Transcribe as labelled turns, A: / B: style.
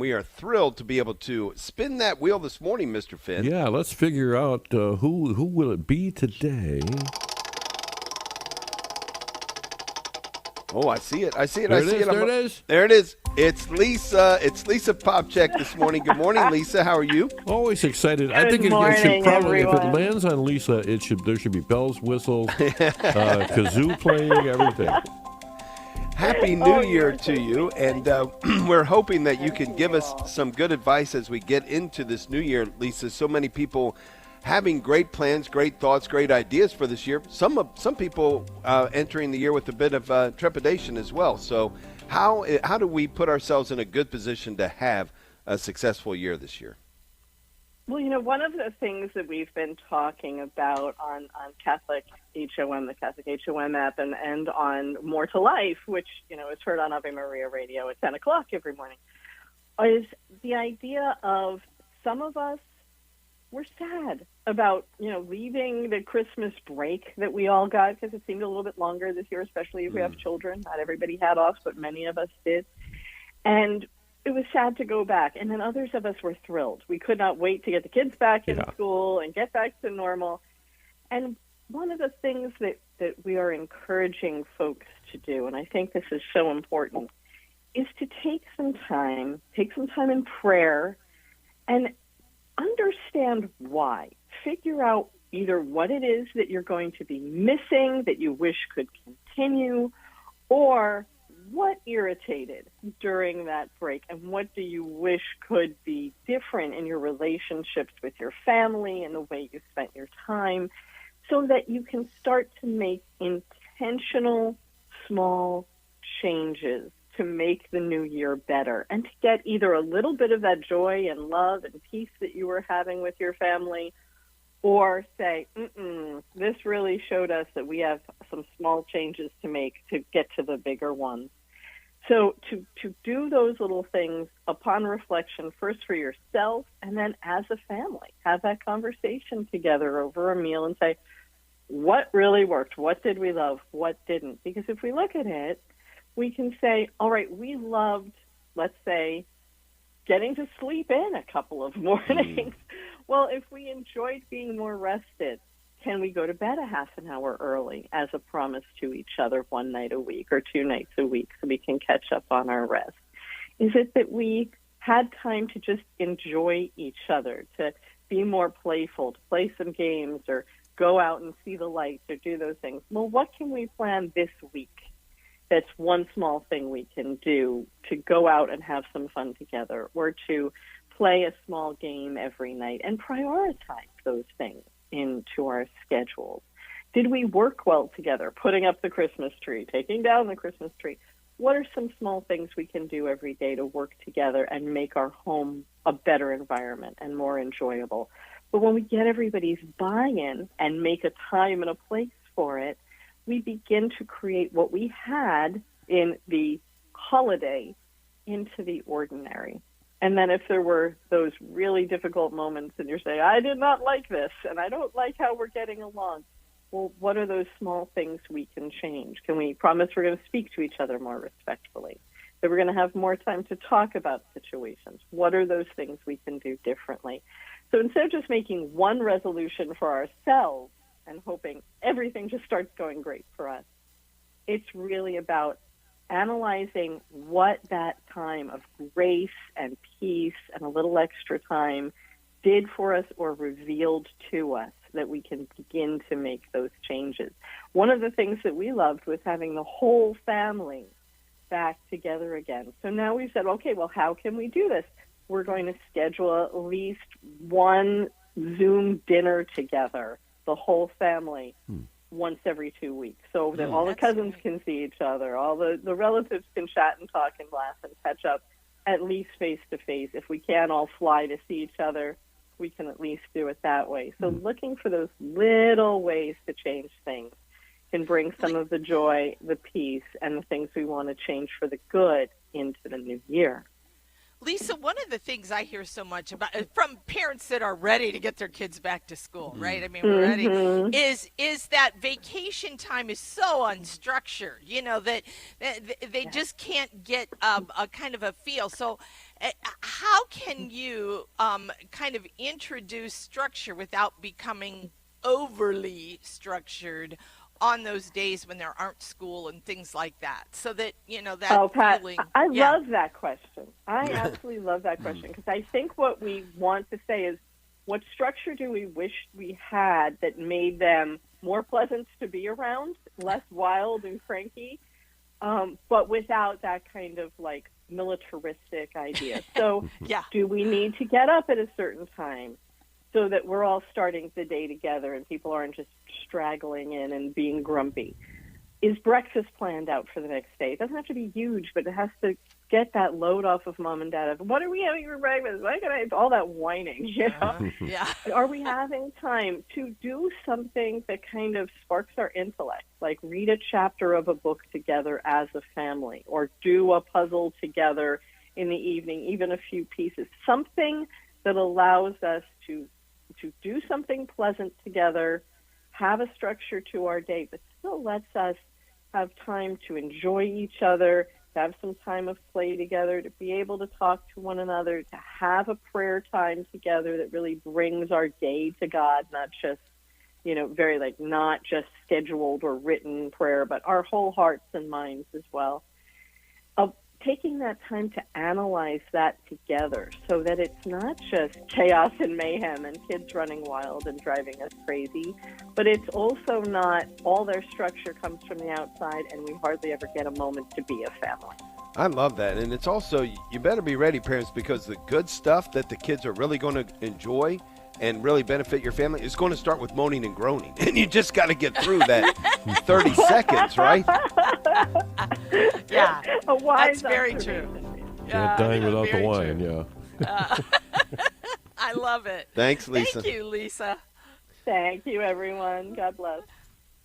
A: We are thrilled to be able to spin that wheel this morning, Mr. Finn.
B: Yeah, let's figure out who will it be today.
A: Oh, I see it. I see it.
B: There
A: I
B: it
A: see
B: is.
A: it.
B: There it is.
A: There it is. It's Lisa. It's Lisa Popcak this morning. Good morning, Lisa. How are you?
B: Always excited. I
C: Good
B: think it should
C: morning,
B: probably, if it
C: everyone.
B: lands on Lisa, there should be bells, whistles, kazoo playing, everything.
A: Happy New
C: Oh,
A: Year
C: you're
A: to
C: so
A: you,
C: sweet.
A: and we're hoping that you
C: Thank
A: can give
C: you
A: us
C: all.
A: some good advice as we get into this new year, Lisa. So many people having great plans, great thoughts, great ideas for this year. Some people entering the year with a bit of trepidation as well. So how do we put ourselves in a good position to have a successful year this year?
C: Well, one of the things that we've been talking about on Catholic HOM, the Catholic HOM app, and on More to Life, which, is heard on Ave Maria Radio at 10 o'clock every morning, is the idea of some of us, we're sad about, leaving the Christmas break that we all got because it seemed a little bit longer this year, especially if we have children. Not everybody had off, but many of us did. And it was sad to go back. And then others of us were thrilled. We could not wait to get the kids back in school and get back to normal. And one of the things that we are encouraging folks to do, and I think this is so important, is to take some time in prayer and understand why. Figure out either what it is that you're going to be missing that you wish could continue, or what irritated during that break, and what do you wish could be different in your relationships with your family and the way you spent your time, so that you can start to make intentional small changes to make the new year better and to get either a little bit of that joy and love and peace that you were having with your family, or say, this really showed us that we have some small changes to make to get to the bigger ones. So to do those little things upon reflection, first for yourself and then as a family, have that conversation together over a meal and say, what really worked? What did we love? What didn't? Because if we look at it, we can say, all right, we loved, let's say, getting to sleep in a couple of mornings. Well, if we enjoyed being more rested, can we go to bed a half an hour early as a promise to each other one night a week or 2 nights a week so we can catch up on our rest? Is it that we had time to just enjoy each other, to be more playful, to play some games or go out and see the lights or do those things? Well, what can we plan this week? That's one small thing we can do to go out and have some fun together, or to play a small game every night and prioritize those things into our schedules. Did we work well together, putting up the Christmas tree, taking down the Christmas tree? What are some small things we can do every day to work together and make our home a better environment and more enjoyable? But when we get everybody's buy-in and make a time and a place for it, we begin to create what we had in the holiday into the ordinary. And then if there were those really difficult moments and you're saying, I did not like this and I don't like how we're getting along, well, what are those small things we can change? Can we promise we're going to speak to each other more respectfully? That we're going to have more time to talk about situations? What are those things we can do differently? So instead of just making one resolution for ourselves and hoping everything just starts going great for us, it's really about analyzing what that time of grace and peace and a little extra time did for us or revealed to us, that we can begin to make those changes. One of the things that we loved was having the whole family back together again. So now we've said, okay, well, how can we do this? We're going to schedule at least one Zoom dinner together, the whole family, once every 2 weeks, so that all the cousins can see each other, all the relatives can chat and talk and laugh and catch up, at least face-to-face. If we can't all fly to see each other, we can at least do it that way. So looking for those little ways to change things can bring some of the joy, the peace, and the things we want to change for the good into the new year.
D: Lisa, one of the things I hear so much about from parents that are ready to get their kids back to school, right? I mean, we're ready. Is that vacation time is so unstructured, that they just can't get a kind of a feel. So how can you kind of introduce structure without becoming overly structured on those days when there aren't school and things like that, so that that
C: Oh, Pat,
D: feeling?
C: I
D: Yeah.
C: love that question. I absolutely love that question, because I think what we want to say is, what structure do we wish we had that made them more pleasant to be around, less wild and cranky, but without that kind of like militaristic idea? So
D: Yeah.
C: do we need to get up at a certain time so that we're all starting the day together and people aren't just straggling in and being grumpy? Is breakfast planned out for the next day? It doesn't have to be huge, but it has to get that load off of mom and dad of, what are we having for breakfast? Why can I? All that whining, you know?
D: Yeah.
C: Are we having time to do something that kind of sparks our intellect, like read a chapter of a book together as a family, or do a puzzle together in the evening, even a few pieces, something that allows us to do something pleasant together, have a structure to our day, but still lets us have time to enjoy each other, to have some time of play together, to be able to talk to one another, to have a prayer time together that really brings our day to God, not just, very not just scheduled or written prayer, but our whole hearts and minds as well. Taking that time to analyze that together so that it's not just chaos and mayhem and kids running wild and driving us crazy, but it's also not all their structure comes from the outside and we hardly ever get a moment to be a family.
A: I love that. And it's also, you better be ready, parents, because the good stuff that the kids are really going to enjoy and really benefit your family is going to start with moaning and groaning. And you just got to get through that 30 seconds, right?
D: Yeah.
C: A wise
D: That's very
C: observation.
D: true.
B: Can't dine without the
D: very
B: wine,
D: true.
B: yeah.
D: I love it.
A: Thanks, Lisa.
D: Thank you, Lisa.
C: Thank you, everyone. God bless.